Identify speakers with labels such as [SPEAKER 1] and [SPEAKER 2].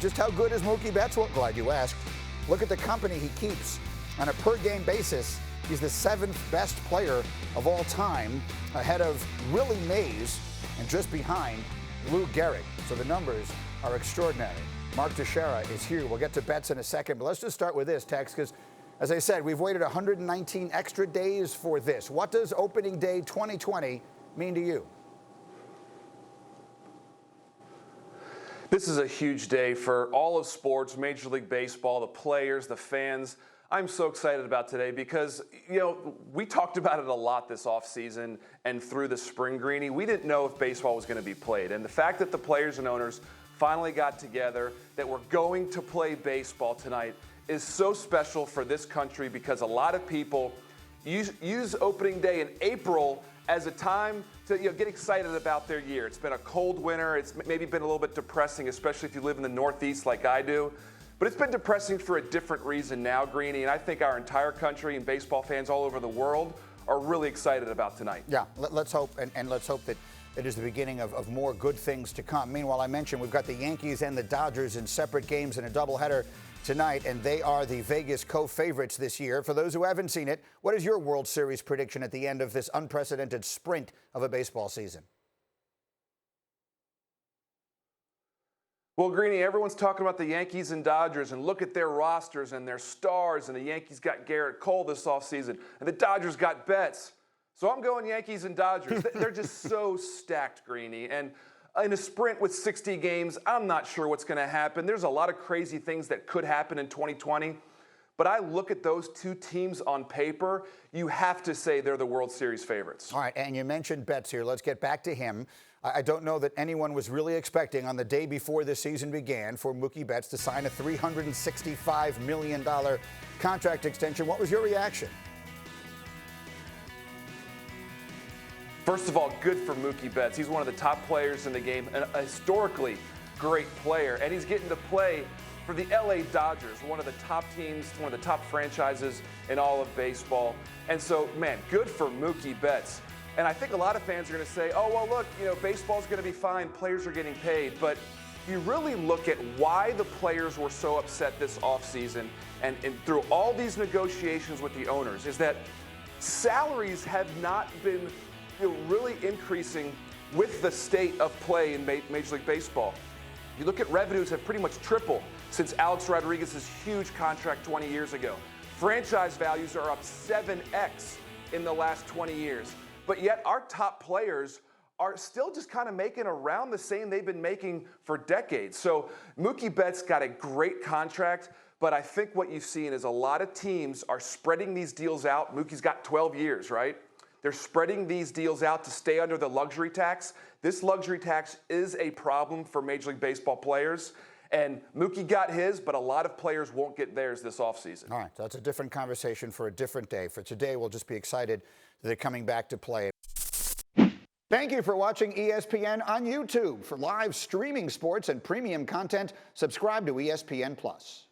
[SPEAKER 1] Just how good is Mookie Betts? Well, glad you asked. Look at the company he keeps. On a per-game basis, he's the 7th best player of all time, ahead of Willie Mays and just behind Lou Gehrig. So the numbers are extraordinary. Mark Teixeira is here. We'll get to Betts in a second, but let's just start with this, Tex, because as I said, we've waited 119 extra days for this. What does opening day 2020 mean to you?
[SPEAKER 2] This is a huge day for all of sports, Major League Baseball, the players, the fans. I'm so excited about today because, we talked about it a lot this offseason and through the spring, Greeny. We didn't know if baseball was going to be played. And the fact that the players and owners finally got together, that we're going to play baseball tonight, is so special for this country because a lot of people use opening day in April as a time to get excited about their year. It's been a cold winter. It's maybe been a little bit depressing, especially if you live in the Northeast like I do. But it's been depressing for a different reason now, Greeny, and I think our entire country and baseball fans all over the world are really excited about tonight.
[SPEAKER 1] Yeah, let's hope, and let's hope that it is the beginning of more good things to come. Meanwhile, I mentioned we've got the Yankees and the Dodgers in separate games in a doubleheader tonight, and they are the Vegas co-favorites this year. For those who haven't seen it, what is your World Series prediction at the end of this unprecedented sprint of a baseball season?
[SPEAKER 2] Well, Greeny, everyone's talking about the Yankees and Dodgers, and look at their rosters and their stars, and the Yankees got Garrett Cole this offseason, and the Dodgers got Betts. So I'm going Yankees and Dodgers. They're just so stacked, Greeny. And in a sprint with 60 games, I'm not sure what's going to happen. There's a lot of crazy things that could happen in 2020. But I look at those two teams on paper, you have to say they're the World Series favorites.
[SPEAKER 1] All right, and you mentioned Betts here. Let's get back to him. I don't know that anyone was really expecting on the day before the season began for Mookie Betts to sign a $365 million contract extension. What was your reaction?
[SPEAKER 2] First of all, good for Mookie Betts. He's one of the top players in the game, a historically great player, and he's getting to play for the LA Dodgers, one of the top teams, one of the top franchises in all of baseball. And so, man, good for Mookie Betts. And I think a lot of fans are going to say, oh, well, look, baseball's going to be fine, players are getting paid. But if you really look at why the players were so upset this offseason and through all these negotiations with the owners, is that salaries have not been really increasing with the state of play in Major League Baseball. You look at revenues have pretty much tripled since Alex Rodriguez's huge contract 20 years ago. Franchise values are up 7x in the last 20 years. But yet our top players are still just kind of making around the same they've been making for decades. So Mookie Betts got a great contract, but I think what you've seen is a lot of teams are spreading these deals out. Mookie's got 12 years, right? They're spreading these deals out to stay under the luxury tax. This luxury tax is a problem for Major League Baseball players. And Mookie got his, but a lot of players won't get theirs this offseason.
[SPEAKER 1] All right, so that's a different conversation for a different day. For today, we'll just be excited that they're coming back to play. Thank you for watching ESPN on YouTube. For live streaming sports and premium content, subscribe to ESPN+.